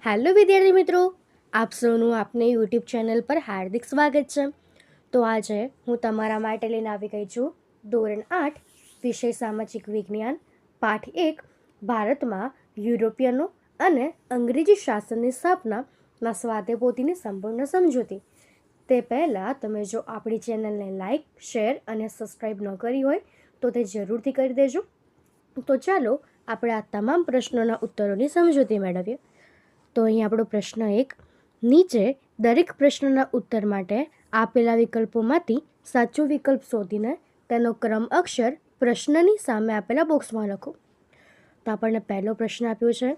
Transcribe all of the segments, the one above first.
Hello વિદ્યાર્થી મિત્રો, આપ સૌનું આપને યુટ્યુબ ચેનલ પર હાર્દિક સ્વાગત છે. તો આજે હું તમારા માટે લઈને આવી ગઈ છું ધોરણ 8 વિષય સામાજિક વિજ્ઞાન પાઠ 1 ભારતમાં યુરોપિયનો અને અંગ્રેજી શાસનની સ્થાપનાના સ્વાધ્યાયપોથીની સંપૂર્ણ સમજૂતી. તે પહેલાં તમે જો આપણી ચેનલને લાઇક, શેર અને સબસ્ક્રાઈબ ન કરી હોય તો તે જરૂરથી કરી દેજો. તો ચાલો આપણે આ તમામ પ્રશ્નોના ઉત્તરોની સમજૂતી મેળવીએ. તો અહીં આપણો પ્રશ્ન 1, નીચે દરેક પ્રશ્નના ઉત્તર માટે આપેલા વિકલ્પોમાંથી સાચો વિકલ્પ શોધીને તેનો ક્રમ અક્ષર પ્રશ્નની સામે આપેલા બોક્સમાં લખો. તો આપણને પહેલો પ્રશ્ન આપ્યો છે,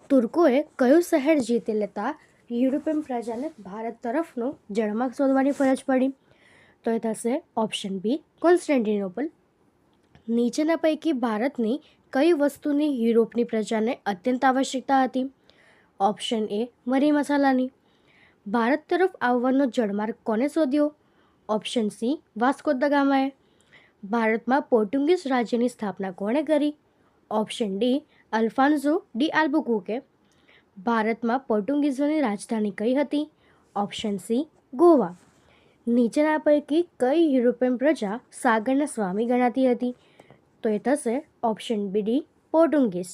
તુર્કોએ કયું શહેર જીતી લેતા યુરોપિયન પ્રજાને ભારત તરફનો જળમાર્ગ શોધવાની ફરજ પડી? તો એ થશે ઓપ્શન બી, કોન્સ્ટેન્ટિનોપલ. નીચેના પૈકી ભારતની કઈ વસ્તુની યુરોપની પ્રજાને અત્યંત આવશ્યકતા હતી? ઓપ્શન એ, મરી મસાલાની. ભારત તરફ આવવાનો જળમાર્ગ કોને શોધ્યો? ઓપ્શન સી, વાસ્કો દ ગામાએ. ભારતમાં પોર્ટુગીઝ રાજ્યની સ્થાપના કોણે કરી? Option D, Alfonso de Albuquerque. ભારતમાં પોર્ટુગીઝોની રાજધાની કઈ હતી? Option C, Goa. નીચેના પૈકી કઈ યુરોપિયન પ્રજા સાગરના સ્વામી ગણાતી હતી? તો એ થશે ઓપ્શન બી ડી, પોર્ટુગીઝ.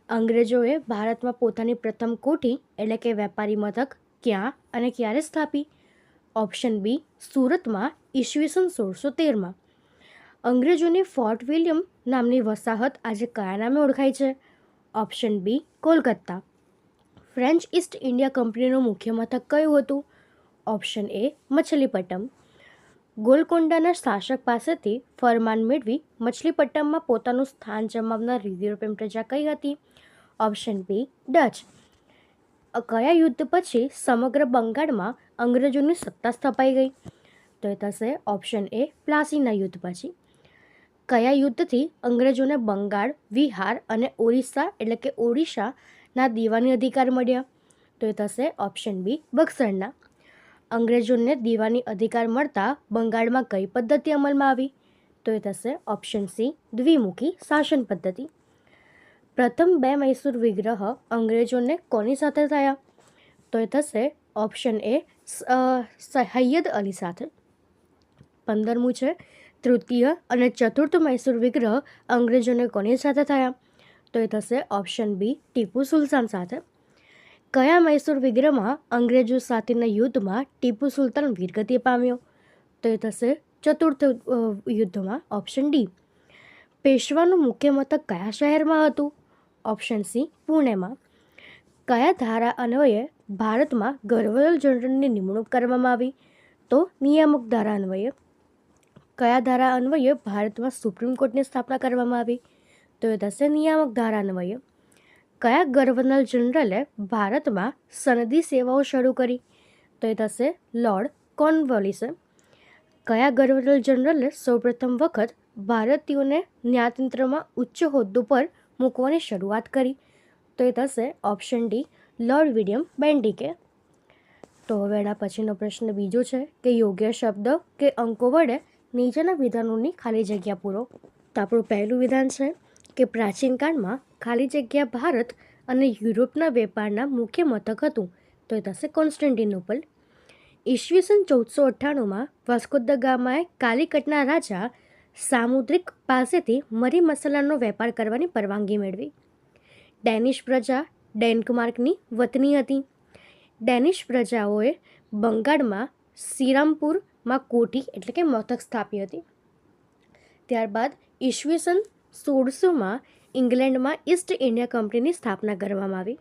અંગ્રેજોએ ભારતમાં પોતાની પ્રથમ કોઠી એટલે કે વેપારી મથક ક્યાં અને ક્યારે સ્થાપી? ઓપ્શન બી, સુરતમાં ઈસવીસન 1613માં. અંગ્રેજોની ફોર્ટ વિલિયમ નામની વસાહત આજે કયા નામે ઓળખાય છે? Option B, Kolkata. French East India કંપનીનું મુખ્ય મથક કયું હતું? Option A, Machilipatnam. ગોલકોંડાના શાસક પાસેથી ફરમાન મેળવી મછલીપટ્ટમમાં પોતાનું સ્થાન જમાવનાર યુરોપિયન પ્રજા કઈ હતી? Option B, Dutch. કયા યુદ્ધ પછી સમગ્ર બંગાળમાં અંગ્રેજોની સત્તા સ્થપાઈ ગઈ? તો એ થશે ઓપ્શન એ, પ્લાસીના યુદ્ધ પછી. કયા યુદ્ધથી અંગ્રેજોને બંગાળ, બિહાર અને ઓરિસ્સા એટલે કે ઓડિશાના દીવાની અધિકાર મળ્યા? તો એ થશે ઓપ્શન બી, બક્સરના. અંગ્રેજોને દીવાની અધિકાર મળતા બંગાળમાં કઈ પદ્ધતિ અમલમાં આવી? તો એ થશે ઓપ્શન સી, દ્વિમુખી શાસન પદ્ધતિ. પ્રથમ 2 મૈસૂર વિગ્રહ અંગ્રેજોને કોની સાથે થયા? તો એ થશે ઓપ્શન એ, હૈયદ અલી સાથે. 15મું છે, તૃતીય અને ચતુર્થ મૈસૂર વિગ્રહ અંગ્રેજોને કોની સાથે થયા? તો એ થશે ઓપ્શન બી, ટીપુ સુલતાન સાથે. કયા મૈસૂર વિગ્રહમાં અંગ્રેજો સાથેના યુદ્ધમાં ટીપુ સુલતાન વીરગતિ પામ્યો? તો એ થશે ચતુર્થ યુદ્ધમાં, ઓપ્શન ડી. પેશવાનું મુખ્ય મથક કયા શહેરમાં હતું? ઓપ્શન સી, પુણેમાં. કયા ધારા અન્વયે ભારતમાં ગવર્નર જનરલની નિમણૂક કરવામાં આવી? તો નિયામક ધારા અન્વયે. કયા ધારા અન્વયે ભારતમાં સુપ્રીમ કોર્ટની સ્થાપના કરવામાં આવી? તો એ થશે નિયામક ધારા અન્વયે. કયા ગવર્નર જનરલે ભારતમાં સનદી સેવાઓ શરૂ કરી? તો એ થશે લોર્ડ કોર્નવોલિસે. કયા ગવર્નર જનરલે સૌપ્રથમ વખત ભારતીયોને ન્યાયતંત્રમાં ઉચ્ચ હોદ્દો પર મૂકવાની શરૂઆત કરી? તો એ થશે ઓપ્શન ડી, લોર્ડ વિલિયમ બેન્ટિકે. તો હવે એના પછીનો પ્રશ્ન બીજો છે કે યોગ્ય શબ્દ કે અંકો વડે નીચેના વિધાનોની ખાલી જગ્યા પૂરો. તો આપણું પહેલું વિધાન છે કે પ્રાચીન કાળમાં ખાલી જગ્યા ભારત અને યુરોપના વેપારના મુખ્ય મથક હતું. તો એ થશે કોન્સ્ટેન્ટિનોપલ. ઈસવીસન 1498માં વાસ્કો દ ગામાએ કાલિકટના રાજા સામુદ્રિક પાસેથી મરી મસાલાનો વેપાર કરવાની પરવાનગી મેળવી. ડેનિશ પ્રજા ડેન્કમાર્કની વતની હતી. ડેનિશ પ્રજાઓએ બંગાળમાં શ્રીરામપુરમાં કોઠી એટલે કે મથક સ્થાપી હતી. ત્યારબાદ ઈસવીસન 1600માં ઇંગ્લેન્ડમાં ઈસ્ટ ઇન્ડિયા કંપનીની સ્થાપના કરવામાં આવી.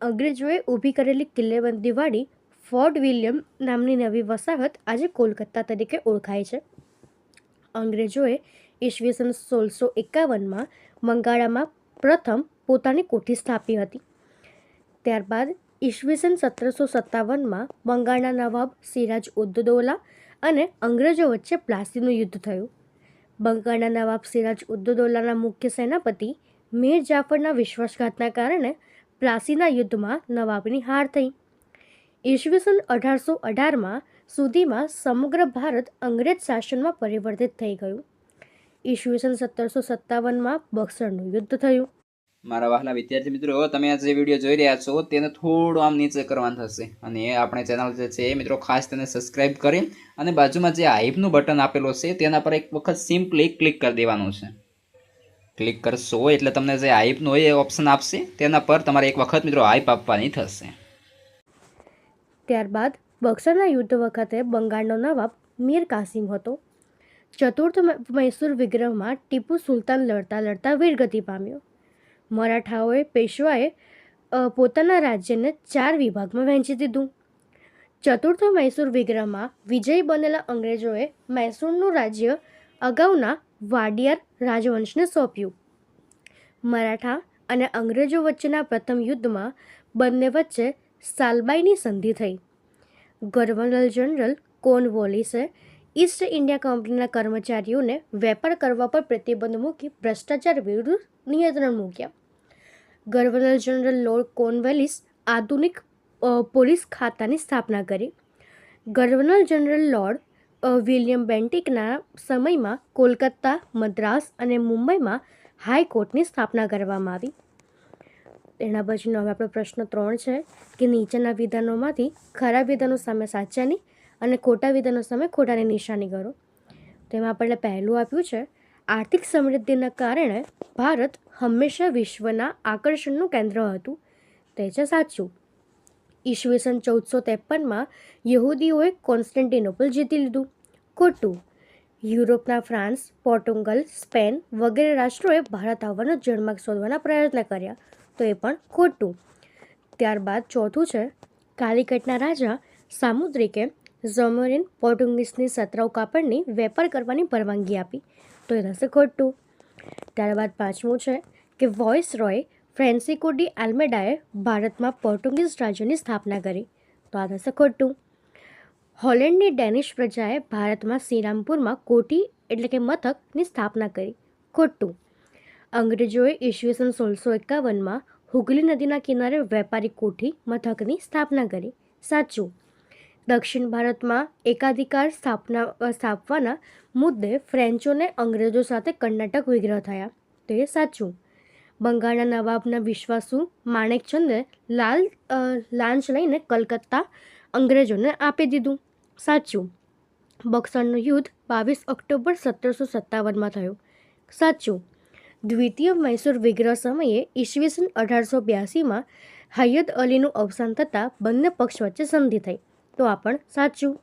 અંગ્રેજોએ ઊભી કરેલી કિલ્લેબંધીવાળી ફોર્ટ વિલિયમ નામની નવી વસાહત આજે કોલકાતા તરીકે ઓળખાય છે. અંગ્રેજોએ ઈસવીસન 1651માં બંગાળમાં પ્રથમ પોતાની કોઠી સ્થાપી હતી. ત્યારબાદ ઈસવીસન 1757માં બંગાળના નવાબ સિરાજ ઉદ દૌલા અને અંગ્રેજો વચ્ચે પ્લાસીનું યુદ્ધ થયું. બંગાળના નવાબ સિરાજ ઉદ દૌલાના મુખ્ય સેનાપતિ મીર જાફરના વિશ્વાસઘાતના કારણે પ્લાસીના યુદ્ધમાં નવાબની હાર થઈ. ઈસવીસન 1818માં સુધીમાં સમગ્ર ભારત અંગ્રેજ શાસનમાં પરિવર્તિત થઈ ગયું. ઈસવીસન 1757માં બક્સરનું યુદ્ધ થયું. મારા વહાલા વિદ્યાર્થી મિત્રો, તમે આ જે વિડીયો જોઈ રહ્યા છો તેને થોડું આમ નીચે કરવાનું થશે અને એ આપણે ચેનલ જે છે એ મિત્રો ખાસ તેને સબસ્ક્રાઈબ કરી અને બાજુમાં જે હાઈપનું બટન આપેલું છે તેના પર એક વખત સિમ્પલી ક્લિક કરી દેવાનું છે. ક્લિક કરશો એટલે તમને જે હાઈપનું હોય એ ઓપ્શન આપશે, તેના પર તમારે એક વખત મિત્રો હાઈપ આપવાની થશે. ત્યારબાદ બક્સરના યુદ્ધ વખતે બંગાળનો નવાબ મીર કાસિમ હતો. ચતુર્થ મૈસૂર વિગ્રહમાં ટીપુ સુલતાન લડતા લડતા વીરગતિ પામ્યો. મરાઠાઓએ પેશવાએ પોતાના રાજ્યને 4 વિભાગમાં વહેંચી દીધું. ચતુર્થ મૈસૂર વિગ્રહમાં વિજયી બનેલા અંગ્રેજોએ મૈસૂરનું રાજ્ય અગાઉના વાડિયાર રાજવંશને સોંપ્યું. મરાઠા અને અંગ્રેજો વચ્ચેના પ્રથમ યુદ્ધમાં બંને વચ્ચે સાલબાઈની સંધિ થઈ. ગવર્નર જનરલ કોર્નવોલિસે ઈસ્ટ ઇન્ડિયા કંપનીના કર્મચારીઓને વેપાર કરવા પર પ્રતિબંધ મૂકી ભ્રષ્ટાચાર વિરુદ્ધ નિયંત્રણ મૂક્યા. ગવર્નર જનરલ લોર્ડ કોર્નવેલિસ આધુનિક પોલીસ ખાતાની સ્થાપના કરી. ગવર્નર જનરલ લોર્ડ વિલિયમ બેન્ટિકના સમયમાં કોલકાતા, મદ્રાસ અને મુંબઈમાં હાઈકોર્ટની સ્થાપના કરવામાં આવી. એના પછીનો હવે આપણો પ્રશ્ન 3 છે કે નીચેના વિધાનોમાંથી ખરા વિધાનો સામે સાચાની અને ખોટા વિધાનો સામે ખોટાની નિશાની કરો. તેમાં આપણને પહેલું આપ્યું છે, આર્થિક સમૃદ્ધિના કારણે ભારત હંમેશા વિશ્વના આકર્ષણનું કેન્દ્ર હતું. તે છે સાચું. ઈસવીસન 1453માં યહૂદીઓએ કોન્સ્ટન્ટિનોપલ જીતી લીધું. ખોટું. યુરોપના ફ્રાન્સ, પોર્ટુગલ, સ્પેન વગેરે રાષ્ટ્રોએ ભારત આવવાનો જળમાર્ગ શોધવાના પ્રયત્ન કર્યા. તો એ પણ ખોટું. ત્યારબાદ ચોથું છે, કાલિકટના રાજા સામુદ્રિકે ઝમોરીન પોર્ટુગીઝની સતરાઉ કાપડની વેપાર કરવાની પરવાનગી આપી. તો એ થશે ખોટું. ત્યારબાદ પાંચમું છે કે વોઇસરોય ફ્રેન્સિકો ડી આલ્મેડાએ ભારતમાં પોર્ટુગીઝ રાજ્યની સ્થાપના કરી. તો આ થશે ખોટું. હોલેન્ડની ડેનિશ પ્રજાએ ભારતમાં શ્રીરામપુરમાં કોઠી એટલે કે મથકની સ્થાપના કરી. ખોટું. અંગ્રેજોએ ઈસવીસન 1651માં હુગલી નદીના કિનારે વેપારી કોઠી મથકની સ્થાપના કરી. સાચું. દક્ષિણ ભારતમાં એકાધિકાર સ્થાપવાના મુદ્દે ફ્રેન્ચોને અંગ્રેજો સાથે કર્ણાટક વિગ્રહ થયા. તો એ સાચું. બંગાળના નવાબના વિશ્વાસુ માણેકચંદે લાંચ લઈને કલકત્તા અંગ્રેજોને આપી દીધું. સાચું. બક્સરનું યુદ્ધ 22 ઓક્ટોબર 1757માં થયું. સાચું. દ્વિતીય મૈસૂર વિગ્રહ સમયે ઈસવીસન 1882માં હૈયદ અલીનું અવસાન થતાં બંને પક્ષ વચ્ચે સંધિ થઈ. તો આ પણ સાચું.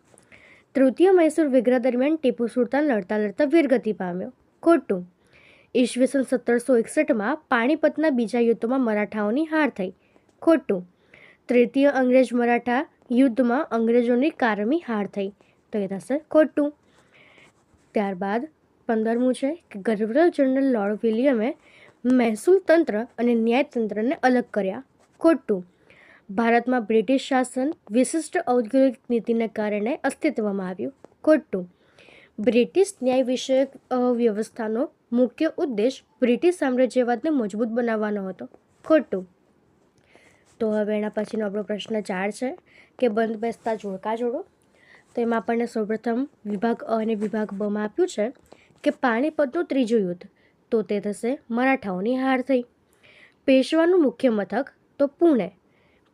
તૃતીય મૈસૂર વિગ્રહ દરમિયાન ટીપુ સુલતાન લડતા લડતા વીરગતિ પામ્યો. ખોટું. ઈસવીસન 1761માં પાણીપતના બીજા યુદ્ધમાં મરાઠાઓની હાર થઈ. ખોટું. તૃતીય અંગ્રેજ મરાઠા યુદ્ધમાં અંગ્રેજોની કારમી હાર થઈ. તો એ થશે ખોટું. ત્યારબાદ 15મું છે કે ગવર્નર જનરલ લોર્ડ વિલિયમે મહેસૂલ તંત્ર અને ન્યાયતંત્રને અલગ કર્યા. ખોટું. ભારતમાં બ્રિટિશ શાસન વિશિષ્ટ ઔદ્યોગિક નીતિને કારણે અસ્તિત્વમાં આવ્યું. ખોટું. બ્રિટિશ ન્યાય વિષયક વ્યવસ્થાનો મુખ્ય ઉદ્દેશ બ્રિટિશ સામ્રાજ્યવાદને મજબૂત બનાવવાનો હતો. ખોટું. તો હવે એના પછીનો આપણો પ્રશ્ન 4 છે કે બંધ બેસતા જોડકા જોડો. તો એમાં આપણને સૌપ્રથમ વિભાગ અ અને વિભાગ બમાં આપ્યું છે કે પાણીપતનું ત્રીજું યુદ્ધ. તો તે થશે મરાઠાઓની હાર થઈ. પેશવાનું મુખ્ય મથક તો પુણે.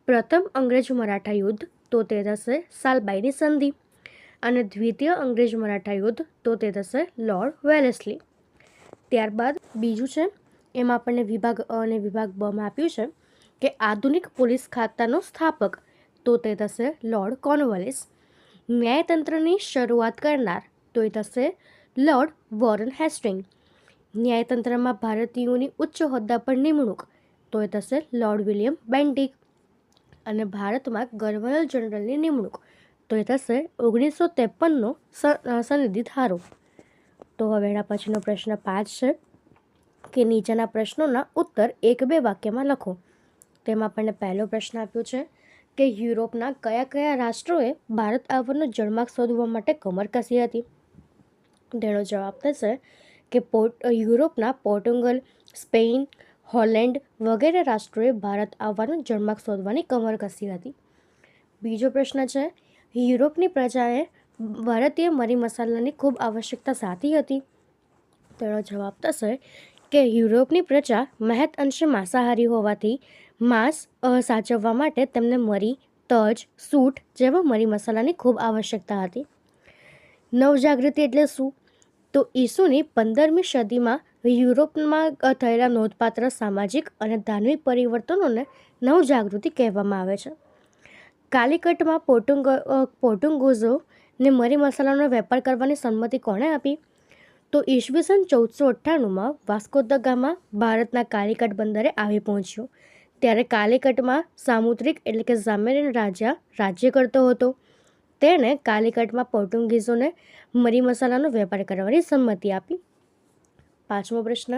પ્રથમ અંગ્રેજ મરાઠા યુદ્ધ. તો તે થશે સાલબાઈની સંધિ. અને દ્વિતીય અંગ્રેજ મરાઠા યુદ્ધ. તો તે થશે લોર્ડ વેલેસ્લી. ત્યારબાદ બીજું છે, એમાં આપણને વિભાગ અ અને વિભાગ બમાં આપ્યું છે કે આધુનિક પોલીસ ખાતાનો સ્થાપક. તો તે થશે લોર્ડ કોર્નવાલિસ. ન્યાયતંત્રની શરૂઆત કરનાર. તો એ થશે લોર્ડ વોરન હેસ્ટિંગ. ન્યાયતંત્રમાં ભારતીયોની ઉચ્ચ હોદ્દા પર નિમણૂક. તો એ થશે લોર્ડ વિલિયમ બેન્ટિક. અને ભારતમાં ગવર્નર જનરલની નિમણૂક. તો એ થશે 1953નો સનદી ધારો. તો હવે એના પછીનો પ્રશ્ન 5 છે કે નીચેના પ્રશ્નોના ઉત્તર 1-2 વાક્યમાં લખો. તેમાં આપણને પહેલો પ્રશ્ન આપ્યો છે કે યુરોપના કયા કયા રાષ્ટ્રોએ ભારત આવવાનો જળમાર્ગ શોધવા માટે કમર કસી હતી. તેનો જવાબ થશે કે યુરોપના પોર્ટુગલ, સ્પેન, હોલેન્ડ વગેરે રાષ્ટ્રોએ ભારત આવવાનો જળમાર્ગ શોધવાની કમર કસી હતી. બીજો પ્રશ્ન છે, યુરોપની પ્રજાએ ભારતીય મરી મસાલાની ખૂબ આવશ્યકતા સાથી હતી. તેનો જવાબ થશે કે યુરોપની પ્રજા મહદ અંશે માંસાહારી હોવાથી માંસ સાચવવા માટે તેમને મરી, તજ, સૂંઠ જેવા મરી મસાલાની ખૂબ આવશ્યકતા હતી. નવજાગૃતિ એટલે શું? તો ઈસુની 15મી સદીમાં યુરોપમાં થયેલા નોંધપાત્ર સામાજિક અને ધાર્મિક પરિવર્તનોને નવજાગૃતિ કહેવામાં આવે છે. કાલિકટમાં પોર્ટુગીઝોને મરી મસાલાનો વેપાર કરવાની સંમતિ કોણે આપી? તો ઈસવીસન 1498માં વાસ્કો દ ગામા ભારતના કાલિકટ બંદરે આવી પહોંચ્યો. ત્યારે કાલિકટમાં સામુદ્રિક એટલે કે ઝામેરીન રાજા રાજ્ય કરતો હતો. તેણે કાલિકટમાં પોર્ટુગીઝોને મરી મસાલાનો વેપાર કરવાની સંમતિ આપી. 5મો પ્રશ્ન,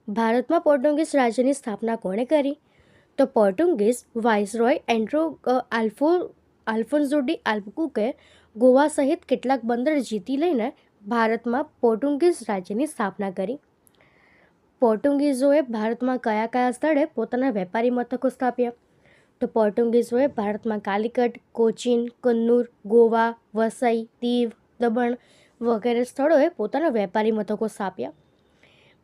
ભારતમાં પોર્ટુગીઝ રાજ્યની સ્થાપના કોણે કરી? તો પોર્ટુગીઝ વાઇસરોય આલ્ફોન્સો ડી આલ્બુકર્કે ગોવા સહિત કેટલાક બંદર જીતી લઈને ભારતમાં પોર્ટુગીઝ રાજ્યની સ્થાપના કરી. પોર્ટુગીઝોએ ભારતમાં કયા કયા સ્થળે પોતાના વેપારી મથકો સ્થાપ્યા? તો પોર્ટુગીઝોએ ભારતમાં કાલિકટ, કોચીન, કન્નૂર, ગોવા, વસઈ, દીવ, દમણ વગેરે સ્થળોએ પોતાના વેપારી મથકો સ્થાપ્યા.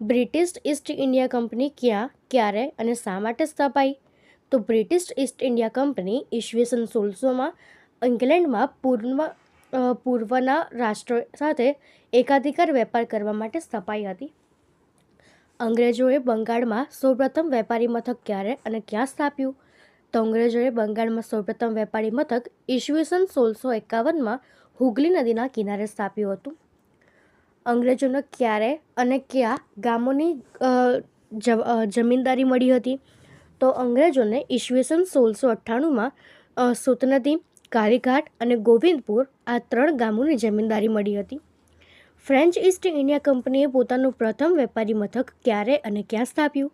બ્રિટિશ ઈસ્ટ ઇન્ડિયા કંપની ક્યાં, ક્યારે અને શા માટે સ્થાપાઈ? તો બ્રિટિશ ઈસ્ટ ઇન્ડિયા કંપની ઈસવીસન 1600માં ઇંગ્લેન્ડમાં પૂર્વના રાષ્ટ્રો સાથે એકાધિકાર વેપાર કરવા માટે સ્થપાઈ હતી. અંગ્રેજોએ બંગાળમાં સૌપ્રથમ વેપારી મથક ક્યારે અને ક્યાં સ્થાપ્યું? તો અંગ્રેજોએ બંગાળમાં સૌપ્રથમ વેપારી મથક ઈસવીસન 1651માં હુગલી નદીના કિનારે સ્થાપ્યું હતું. અંગ્રેજોને ક્યારે અને કયા ગામોની જમીનદારી મળી હતી? તો અંગ્રેજોને ઈસવીસન 1698માં સુતનદી, કાલીઘાટ અને ગોવિંદપુર આ 3 ગામોની જમીનદારી મળી હતી. ફ્રેન્ચ ઈસ્ટ ઇન્ડિયા કંપનીએ પોતાનું પ્રથમ વેપારી મથક ક્યારે અને ક્યાં સ્થાપ્યું?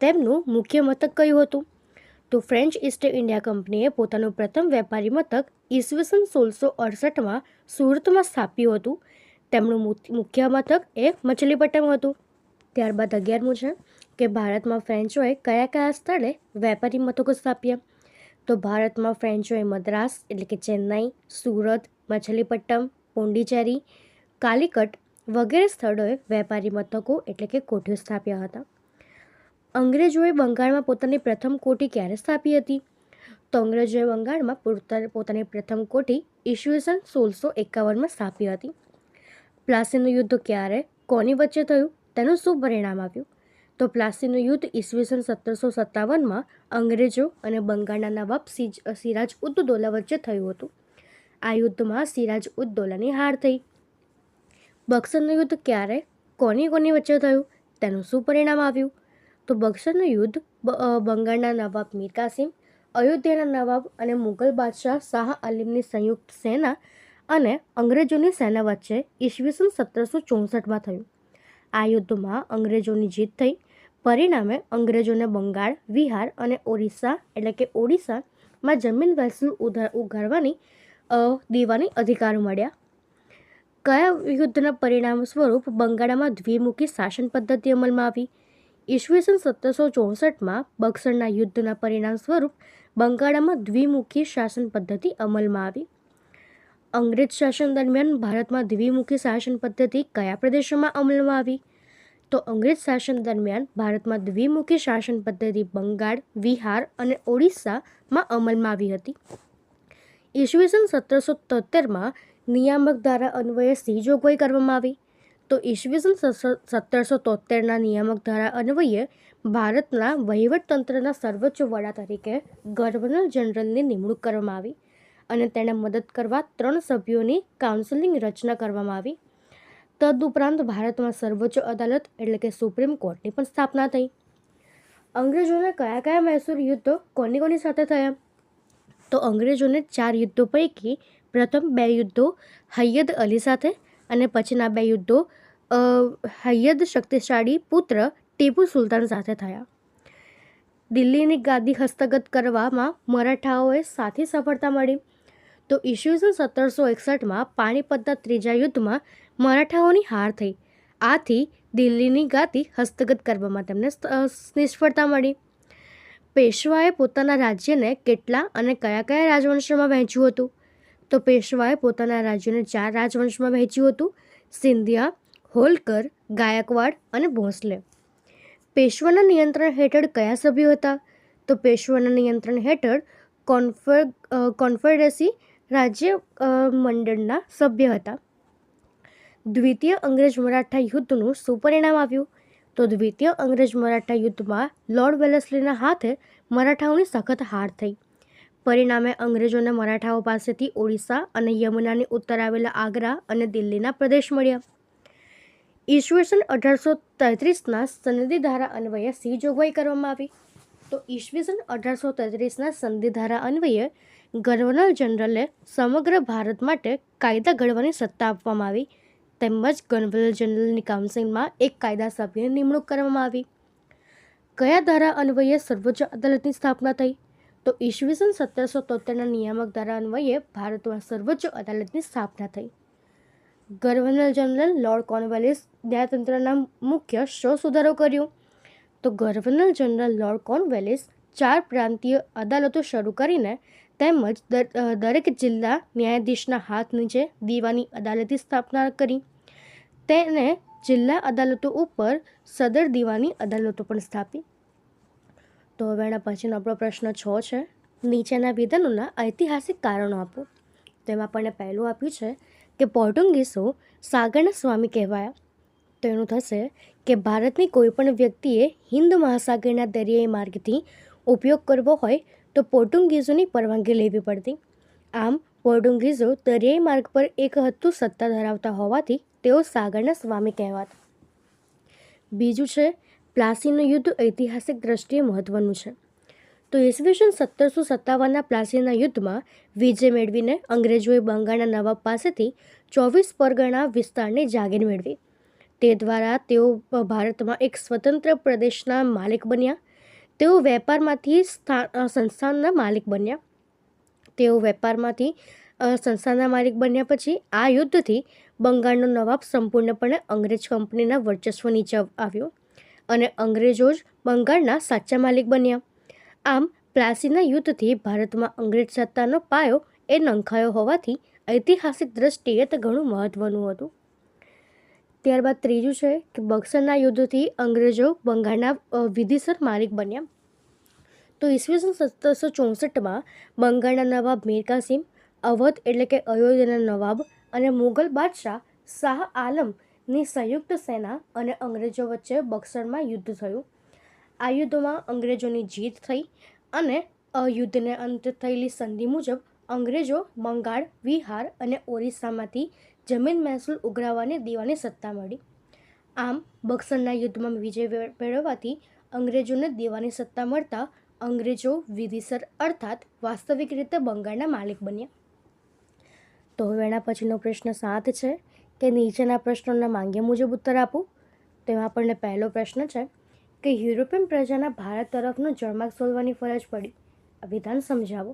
તેમનું મુખ્ય મથક કયું હતું? તો ફ્રેન્ચ ઈસ્ટ ઇન્ડિયા કંપનીએ પોતાનું પ્રથમ વેપારી મથક ઈસવીસન 1668માં સુરતમાં સ્થાપ્યું હતું. તેમનું મુખ્ય મથક એ મછલીપટ્ટમ હતું. ત્યારબાદ 11મું છે કે ભારતમાં ફ્રેન્ચોએ કયા કયા સ્થળે વેપારી મથકો સ્થાપ્યા? તો ભારતમાં ફ્રેન્ચોએ મદ્રાસ એટલે કે ચેન્નાઈ, સુરત, મછલીપટ્ટમ, પોંડિચેરી, કાલિકટ વગેરે સ્થળોએ વેપારી મથકો એટલે કે કોઠીઓ સ્થાપ્યા હતા. અંગ્રેજોએ બંગાળમાં પોતાની પ્રથમ કોઠી ક્યારે સ્થાપી હતી? તો અંગ્રેજોએ બંગાળમાં પોતાની પ્રથમ કોઠી ઈસવીસન 1651માં સ્થાપી હતી. પ્લાસીનું યુદ્ધ ક્યારે, કોની વચ્ચે થયું, તેનું શું પરિણામ આવ્યું? તો પ્લાસીનું યુદ્ધ ઈસવીસન 1757માં અંગ્રેજો અને બંગાળના નવાબ સિરાજ ઉદ દૌલા વચ્ચે થયું હતું. આ યુદ્ધમાં સિરાજ ઉદ દૌલાની હાર થઈ. બક્સરનું યુદ્ધ ક્યારે, કોની વચ્ચે થયું, તેનું શું પરિણામ આવ્યું? તો બક્સરનું યુદ્ધ બંગાળના નવાબ મીર કાસિમ, અયોધ્યાના નવાબ અને મુગલ બાદશાહ શાહ આલમની સંયુક્ત સેના અને અંગ્રેજોની સેના વચ્ચે ઈસવીસન 1764માં થયું. આ યુદ્ધમાં અંગ્રેજોની જીત થઈ. પરિણામે અંગ્રેજોને બંગાળ, બિહાર અને ઓરિસ્સા એટલે કે ઓડિશામાં જમીન વહેંચણી ઉગાડવાની દેવાની અધિકાર મળ્યા. કયા યુદ્ધના પરિણામ સ્વરૂપ બંગાળમાં દ્વિમુખી શાસન પદ્ધતિ અમલમાં આવી? ઈસવીસન 1764માં બક્સરના યુદ્ધના પરિણામ સ્વરૂપ બંગાળમાં દ્વિમુખી શાસન પદ્ધતિ અમલમાં આવી. અંગ્રેજ શાસન દરમિયાન ભારતમાં દ્વિમુખી શાસન પદ્ધતિ કયા પ્રદેશોમાં અમલમાં આવી? તો અંગ્રેજ શાસન દરમિયાન ભારતમાં દ્વિમુખી શાસન પદ્ધતિ બંગાળ, બિહાર અને ઓડિશામાં અમલમાં આવી હતી. ઈસવીસન 1773માં નિયામક ધારા અન્વયે શી જોગવાઈ કરવામાં આવી? તો ઈસવીસન 1773ના નિયામક ધારા અન્વયે ભારતના વહીવટતંત્રના સર્વોચ્ચ વડા તરીકે ગવર્નર જનરલની નિમણૂક કરવામાં આવી અને તેને મદદ કરવા 3 સભ્યોની કાઉન્સિલની રચના કરવામાં આવી. તદુપરાંત ભારતમાં સર્વોચ્ચ અદાલત એટલે કે સુપ્રીમ કોર્ટની પણ સ્થાપના થઈ. અંગ્રેજોને કયા કયા મૈસૂર યુદ્ધો કોની સાથે થયા? તો અંગ્રેજોને 4 યુદ્ધો પૈકી પ્રથમ 2 યુદ્ધો હૈયદ અલી સાથે અને પછીના 2 યુદ્ધો હૈયદ શક્તિશાળી પુત્ર ટીપુ સુલતાન સાથે થયા. દિલ્હીની ગાદી હસ્તગત કરવામાં મરાઠાઓએ સાથી સફળતા મળી. તો ઈસવીસન 1761માં પાણીપતના ત્રીજા યુદ્ધમાં મરાઠાઓની હાર થઈ. આથી દિલ્હીની ગાદી હસ્તગત કરવામાં તેમને નિષ્ફળતા મળી. પેશવાએ પોતાના રાજ્યને કેટલા અને કયા કયા રાજવંશોમાં વહેંચ્યું હતું? તો પેશવાએ પોતાના રાજ્યને 4 રાજવંશમાં વહેંચ્યું હતું: સિંધિયા, હોલકર, ગાયકવાડ અને ભોંસલે. પેશવાના નિયંત્રણ હેઠળ કયા સભ્યો હતા? તો પેશવાના નિયંત્રણ હેઠળ કોન્ફેડરેસી રાજ્ય મંડળના સભ્ય હતા. દ્વિતીય અંગ્રેજ મરાઠા યુદ્ધનું શું પરિણામ આવ્યું? તો દ્વિતીય અંગ્રેજ મરાઠા યુદ્ધમાં લોર્ડ વેલેસ્લીના હાથે મરાઠાઓની સખત હાર થઈ. પરિણામે અંગ્રેજોને મરાઠાઓ પાસેથી ઓડિશા અને યમુનાની ઉત્તર આવેલા આગ્રા અને દિલ્હીના પ્રદેશ મળ્યા. ઈસવીસન 1833ના સંધિ ધારા અન્વયે સી જોગવાઈ કરવામાં આવી? તો ઈસવીસન 1833ના સંધિ ધારા અન્વયે ગવર્નર જનરલે સમગ્ર ભારત માટે કાયદા ઘડવાની સત્તા આપવામાં આવી, તેમજ ગવર્નર જનરલની કાઉન્સિલમાં એક કાયદા સભ્યની નિમણૂક કરવામાં આવી. કયા ધારા અન્વયે સર્વોચ્ચ અદાલતની સ્થાપના થઈ? તો ઈસવીસન 1773ના નિયામક ધારા અન્વયે ભારતમાં સર્વોચ્ચ અદાલતની સ્થાપના થઈ. ગવર્નર જનરલ લોર્ડ કોર્નવાલિસ ન્યાયતંત્રના મુખ્ય શો સુધારો કર્યો? તો ગવર્નર જનરલ લોર્ડ કોર્નવાલિસ 4 પ્રાંતીય અદાલતો શરૂ કરીને તેમજ દરેક જિલ્લા ન્યાયાધીશના હાથ નીચે દીવાની અદાલતની સ્થાપના કરી. તેને જિલ્લા અદાલતો ઉપર સદર દીવાની અદાલતો પણ સ્થાપી. તો હવે એના પછીનો આપણો પ્રશ્ન 6 છે, નીચેના વિધાનોના ઐતિહાસિક કારણો આપો. તેમાં આપણને પહેલું આપ્યું છે કે પોર્ટુગીઝો સાગરના સ્વામી કહેવાયા. તો એનું થશે કે ભારતની કોઈપણ વ્યક્તિએ હિન્દ મહાસાગરના દરિયાઈ માર્ગથી ઉપયોગ કરવો હોય તો પોર્ટુગીઝોની પરવાનગી લેવી પડતી. આમ પોર્ટુગીઝો દરિયાઈ માર્ગ પર એક હત્તુ સત્તા ધરાવતા હોવાથી તેઓ સાગરના સ્વામી કહેવાતા. બીજું છે પ્લાસીનું યુદ્ધ ઐતિહાસિક દ્રષ્ટિએ મહત્વનું છે. તો ઈસવીસન 1757ના પ્લાસીના યુદ્ધમાં વિજય મેળવીને અંગ્રેજોએ બંગાળના નવાબ પાસેથી 24 પરગણા વિસ્તારની જાગીર મેળવી. તે દ્વારા તેઓ ભારતમાં એક સ્વતંત્ર પ્રદેશના માલિક બન્યા. તેઓ વેપારમાંથી સંસ્થાનના માલિક બન્યા. પછી આ યુદ્ધથી બંગાળનો નવાબ સંપૂર્ણપણે અંગ્રેજ કંપનીના વર્ચસ્વ નીચે આવ્યો અને અંગ્રેજો જ બંગાળના સાચા માલિક બન્યા. આમ પ્લાસીના યુદ્ધથી ભારતમાં અંગ્રેજ સત્તાનો પાયો એ નંખાયો હોવાથી ઐતિહાસિક દ્રષ્ટિએ તે ઘણું મહત્વનું હતું. ત્યારબાદ ત્રીજું છે કે બક્સરના યુદ્ધથી અંગ્રેજો બંગાળના વિધિસર માલિક બન્યા. તો ઈસવીસન 1764માં બંગાળના નવાબ મીર કાસિમ, અવધ એટલે કે અયોધ્યાના નવાબ અને મુગલ બાદશાહ શાહ આલમની સંયુક્ત સેના અને અંગ્રેજો વચ્ચે બક્સરમાં યુદ્ધ થયું. આ યુદ્ધમાં અંગ્રેજોની જીત થઈ અને યુદ્ધને અંતે થયેલી સંધિ મુજબ અંગ્રેજો બંગાળ, બિહાર અને ઓરિસ્સામાંથી જમીન મહેસૂલ ઉઘરાવવાની દીવાની સત્તા મળી. આમ બક્સરના યુદ્ધમાં વિજય મેળવવાથી અંગ્રેજોને દીવાની સત્તા મળતા અંગ્રેજો વિધિસર અર્થાત વાસ્તવિક રીતે બંગાળના માલિક બન્યા. તો હવે એના પછીનો પ્રશ્ન 7 છે કે નીચેના પ્રશ્નોના માંગ્યા મુજબ ઉત્તર આપો. તેમાં આપણને પહેલો પ્રશ્ન છે કે યુરોપિયન પ્રજાના ભારત તરફનો જળમાર્ગ શોધવાની ફરજ પડી. આ વિધાન સમજાવો.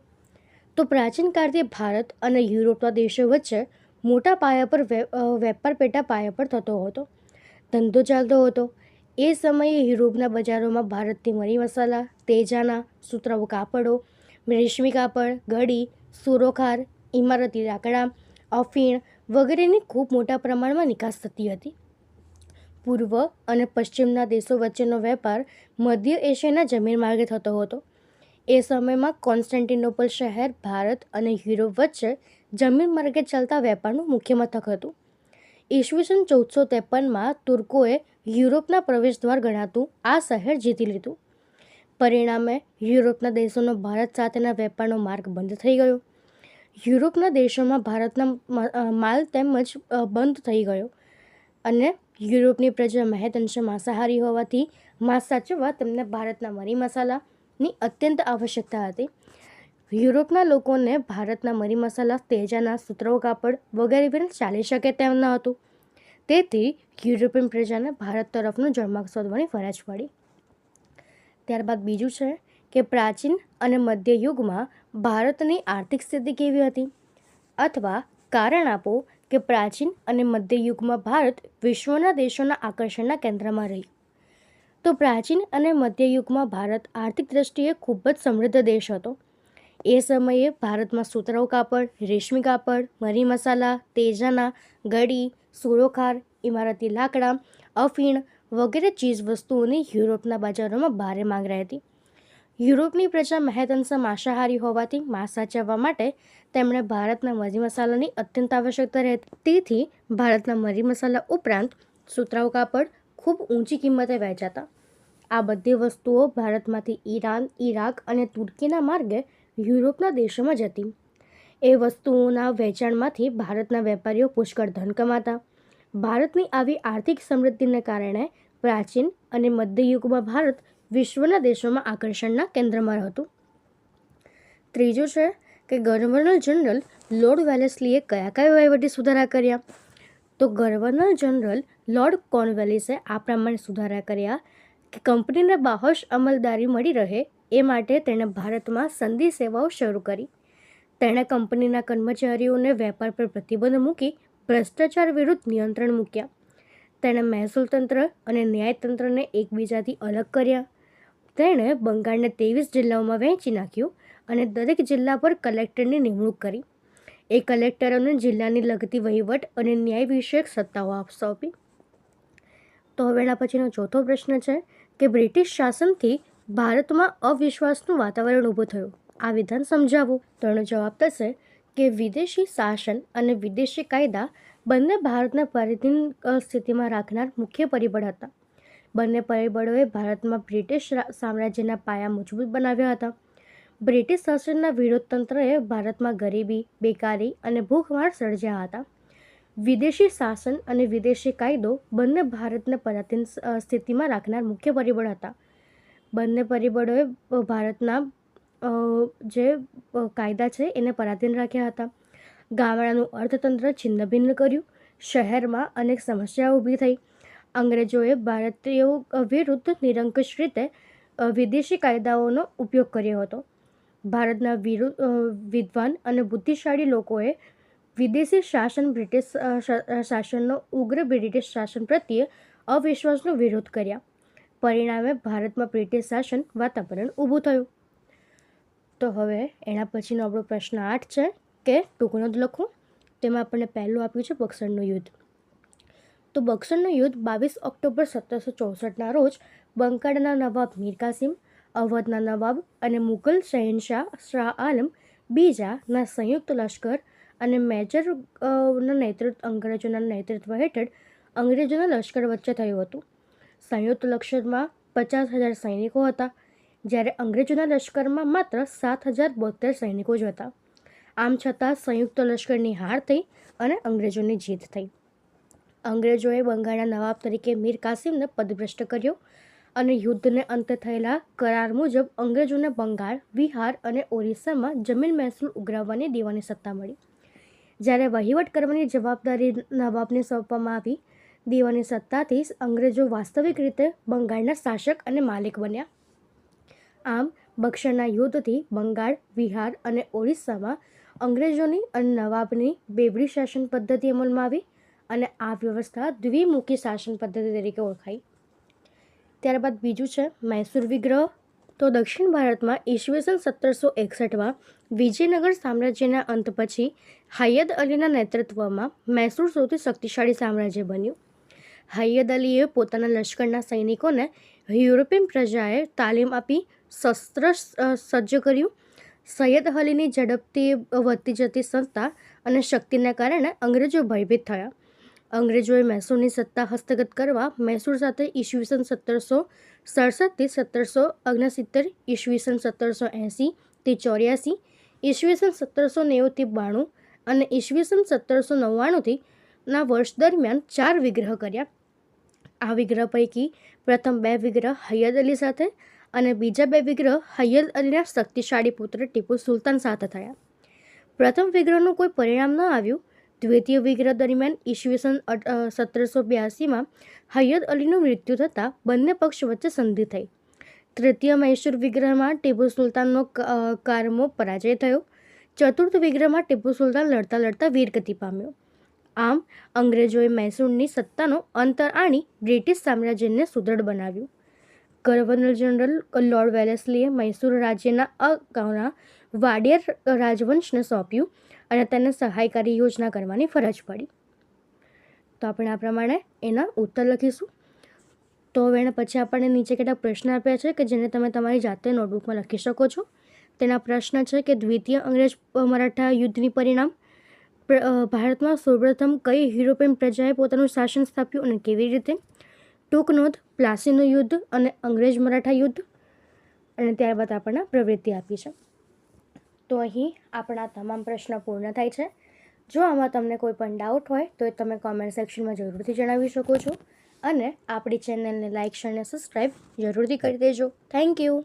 તો પ્રાચીન કાળથી ભારત અને યુરોપના દેશો વચ્ચે મોટા પાયા પર વેપાર પેટા પાયા પર થતો હતો, ધંધો ચાલતો હતો. એ સમયે યુરોપના બજારોમાં ભારતથી મરી મસાલા, તેજાના, સુતરાઉ કાપડો, રેશમી કાપડ, ઘડી, સુરોખાર, ઇમારતી લાકડા, અફીણ વગેરેની ખૂબ મોટા પ્રમાણમાં નિકાસ થતી હતી. પૂર્વ અને પશ્ચિમના દેશો વચ્ચેનો વેપાર મધ્ય એશિયાના જમીન માર્ગે થતો હતો. એ સમયમાં કોન્સ્ટેન્ટિનોપલ શહેર ભારત અને યુરોપ વચ્ચે જમીન માર્ગે ચાલતા વેપારનું મુખ્ય મથક હતું. ઈસવીસન 1453માં તુર્કોએ યુરોપના પ્રવેશદ્વાર ગણાતું આ શહેર જીતી લીધું. પરિણામે યુરોપના દેશોનો ભારત સાથેના વેપારનો માર્ગ બંધ થઈ ગયો. યુરોપના દેશોમાં ભારતના માલ તેમજ બંધ થઈ ગયો અને યુરોપની પ્રજા મહેદઅંશે માંસાહારી હોવાથી માંસ સાચવવા તેમને ભારતના મરી મસાલાની અત્યંત આવશ્યકતા હતી. યુરોપના લોકોને ભારતના મરી મસાલા, તેજાના, સુતરાઉ કાપડ વગેરે વિના ચાલી શકે તેમ ન હતું. તેથી યુરોપિયન પ્રજાને ભારત તરફનો જળમાર્ગ શોધવાની ફરજ પડી. ત્યારબાદ બીજું છે કે પ્રાચીન અને મધ્ય યુગમાં ભારતની આર્થિક સ્થિતિ કેવી હતી? અથવા કારણ આપો કે પ્રાચીન અને મધ્ય યુગમાં ભારત વિશ્વના દેશોના આકર્ષણના કેન્દ્રમાં રહ્યું. તો પ્રાચીન અને મધ્ય યુગમાં ભારત આર્થિક દ્રષ્ટિએ ખૂબ જ સમૃદ્ધ દેશ હતો. એ સમયે ભારતમાં સુતરાઉ કાપડ, રેશમી કાપડ, મરી મસાલા, તેજાના, ગળી, સુરોખાર, ઇમારતી લાકડા, અફીણ વગેરે ચીજવસ્તુઓની યુરોપના બજારોમાં ભારે માંગ રહેતી. યુરોપની પ્રજા મહેદઅંશે માંસાહારી હોવાથી માંસ સાચવવા માટે તેમણે ભારતના મરી મસાલાની અત્યંત આવશ્યકતા રહેતી. તેથી ભારતના મરી મસાલા ઉપરાંત સુતરાઉ કાપડ ખૂબ ઊંચી કિંમતે વેચાતા. આ બધી વસ્તુઓ ભારતમાંથી ઈરાન, ઈરાક અને તુર્કીના માર્ગે યુરોપના દેશોમાં જતી. એ વસ્તુઓના વેચાણમાંથી ભારતના વેપારીઓ પુષ્કળ ધન કમાતા. ભારતની આવી આર્થિક સમૃદ્ધિને કારણે પ્રાચીન અને મધ્યયુગમાં ભારત વિશ્વના દેશોમાં આકર્ષણના કેન્દ્રમાં હતું. ત્રીજું છે કે ગવર્નર જનરલ લોર્ડ વેલેસ્લીએ કયા કયા વહીવટી સુધારા કર્યા? તો ગવર્નર જનરલ લોર્ડ કોર્નવેલિસે આ પ્રમાણે સુધારા કર્યા કે કંપનીને બાહોશ અમલદારી મળી રહે એ માટે તેણે ભારતમાં સંધિ સેવાઓ શરૂ કરી. તેણે કંપનીના કર્મચારીઓને વેપાર પર પ્રતિબંધ મૂકી ભ્રષ્ટાચાર વિરુદ્ધ નિયંત્રણ મૂક્યા. તેણે મહેસૂલ તંત્ર અને ન્યાયતંત્રને એકબીજાથી અલગ કર્યા. તેણે બંગાળને 23 જિલ્લાઓમાં વહેંચી નાખ્યું અને દરેક જિલ્લા પર કલેક્ટરની નિમણૂક કરી. એ કલેક્ટરોને જિલ્લાની લગતી વહીવટ અને ન્યાય વિષયક સત્તાઓ સોંપી. તો હવે એના પછીનો ચોથો પ્રશ્ન છે કે બ્રિટિશ શાસનથી ભારતમાં અવિશ્વાસનું વાતાવરણ ઊભું થયું. આ વિધાન સમજાવો. તો એનો જવાબ થશે કે વિદેશી શાસન અને વિદેશી કાયદા બંને ભારતને પરાધીન સ્થિતિમાં રાખનાર મુખ્ય પરિબળ હતા. બંને પરિબળોએ ભારતમાં બ્રિટિશ સામ્રાજ્યના પાયા મજબૂત બનાવ્યા હતા. બ્રિટિશ શાસનના વિરોધ તંત્રએ ભારતમાં ગરીબી, બેકારી અને ભૂખમાર સર્જ્યા હતા. વિદેશી શાસન અને વિદેશી કાયદો બંને ભારતને પરાધીન સ્થિતિમાં રાખનાર મુખ્ય પરિબળ હતા. બંને પરિબળોએ ભારતના જે કાયદા છે એને પરાધીન રાખ્યા હતા. ગામડાનું અર્થતંત્ર છિન્ન ભિન્ન કર્યું. શહેરમાં અનેક સમસ્યાઓ ઊભી થઈ. અંગ્રેજોએ ભારતીયો વિરુદ્ધ નિરંકુશ રીતે વિદેશી કાયદાઓનો ઉપયોગ કર્યો હતો. ભારતના વિદ્વાન અને બુદ્ધિશાળી લોકોએ વિદેશી શાસન બ્રિટિશ શાસનનો ઉગ્ર બ્રિટિશ શાસન પ્રત્યે અવિશ્વાસનો વિરોધ કર્યા. પરિણામે ભારતમાં બ્રિટિશ શાસન વાતાવરણ ઊભું થયું. તો હવે એના પછીનો આપણો પ્રશ્ન 8 છે કે ટૂંકનોંધ લખો. તેમાં આપણને પહેલું આપ્યું છે બક્સરનું યુદ્ધ. તો બક્સરનું યુદ્ધ 22 ઓક્ટોબર 1764ના રોજ બંગાળના નવાબ મીર કાસિમ, અવધના નવાબ અને મુઘલ શહેનશાહ શાહ આલમ બીજાના સંયુક્ત લશ્કર અને અંગ્રેજોના નેતૃત્વ હેઠળ અંગ્રેજોના લશ્કર વચ્ચે થયું હતું. સંયુક્ત લશ્કરમાં 50,000 સૈનિકો હતા, જ્યારે અંગ્રેજોના લશ્કરમાં માત્ર 7,072 સૈનિકો જ હતા. આમ છતાં સંયુક્ત લશ્કરની હાર થઈ અને અંગ્રેજોની જીત થઈ. અંગ્રેજોએ બંગાળના નવાબ તરીકે મીર કાસિમને પદભ્રષ્ટ કર્યો અને યુદ્ધને અંતે થયેલા કરાર મુજબ અંગ્રેજોને બંગાળ, બિહાર અને ઓરિસ્સામાં જમીન મહેસૂલ ઉઘરાવવાની દીવાની સત્તા મળી. જ્યારે વહીવટ કરવાની જવાબદારી નવાબને સોંપવામાં આવી, દીવાની સત્તાથી અંગ્રેજો વાસ્તવિક રીતે બંગાળના શાસક અને માલિક બન્યા. આમ બક્સરના યુદ્ધથી બંગાળ, બિહાર અને ઓરિસ્સામાં અંગ્રેજોની અને નવાબની બેવડી શાસન પદ્ધતિ અમલમાં આવી અને આ વ્યવસ્થા દ્વિમુખી શાસન પદ્ધતિ તરીકે ઓળખાઈ. ત્યારબાદ બીજું છે મૈસૂર વિગ્રહ. તો દક્ષિણ ભારતમાં ઈસવીસન 1761માં વિજયનગર સામ્રાજ્યના અંત પછી હૈયદ અલીના નેતૃત્વમાં મૈસૂર સૌથી શક્તિશાળી સામ્રાજ્ય બન્યું. હૈયદ અલીએ પોતાના લશ્કરના સૈનિકોને યુરોપિયન પ્રજાએ તાલીમ આપી શસ્ત્ર સજ્જ કર્યું. સૈયદ અલીની ઝડપથી વધતી જતી સત્તા અને શક્તિના કારણે અંગ્રેજો ભયભીત થયા. અંગ્રેજોએ મૈસૂરની સત્તા હસ્તગત કરવા મૈસૂર સાથે ઈસવીસન 1767થી 1769, ઈસવીસન 1780થી 84, ઈસવીસન 1790થી 92 અને ઈસવીસન 1799થી ના વર્ષ દરમિયાન 4 વિગ્રહ કર્યા. આ વિગ્રહ પૈકી પ્રથમ 2 વિગ્રહ હૈયદ અલી સાથે અને બીજા 2 વિગ્રહ હૈયદ અલીના શક્તિશાળી પુત્ર ટીપુ સુલતાન સાથે થયા. પ્રથમ વિગ્રહનું કોઈ પરિણામ ન આવ્યું. દ્વિતીય વિગ્રહ દરમિયાન ઈસવીસન 1782માં હૈયદ અલીનું મૃત્યુ થતાં બંને પક્ષ વચ્ચે સંધિ થઈ. તૃતીય મૈસૂર વિગ્રહમાં ટીપુ સુલતાનનો કારમો પરાજય થયો. ચતુર્થ વિગ્રહમાં ટીપુ સુલતાન લડતા લડતા વીરગતિ પામ્યો. આમ અંગ્રેજોએ મૈસૂરની સત્તાનો અંત આણી બ્રિટિશ સામ્રાજ્યને સુદૃઢ બનાવ્યું. ગવર્નર જનરલ લોર્ડ વેલેસ્લીએ મૈસૂર રાજ્યના અગાઉના વાડિયર રાજવંશને સોંપ્યું અને તેને સહાયકારી યોજના કરવાની ફરજ પડી. તો આપણે આ પ્રમાણે એના ઉત્તર લખીશું. તો હવે એના પછી આપણને નીચે કેટલાક પ્રશ્ન આપ્યા છે કે જેને તમે તમારી જાતે નોટબુકમાં લખી શકો છો. તેના પ્રશ્ન છે કે દ્વિતીય અંગ્રેજ મરાઠા યુદ્ધની પરિણામ, ભારતમાં સૌપ્રથમ કઈ યુરોપિયન પ્રજાએ પોતાનું શાસન સ્થાપ્યું અને કેવી રીતે, ટૂંક નોંધ પ્લાસીનું યુદ્ધ અને અંગ્રેજ મરાઠા યુદ્ધ, અને ત્યારબાદ આપણને પ્રવૃત્તિ આપી છે. તો અહીં આપણા તમામ પ્રશ્નો પૂર્ણ થાય છે. જો આમાં તમને કોઈ પણ ડાઉટ હોય તો એ તમે કોમેન્ટ સેક્શનમાં જરૂરથી જણાવી શકો છો, અને આપણી ચેનલને લાઇક, શેર અને સબસ્ક્રાઈબ જરૂરથી કરી દેજો. Thank you.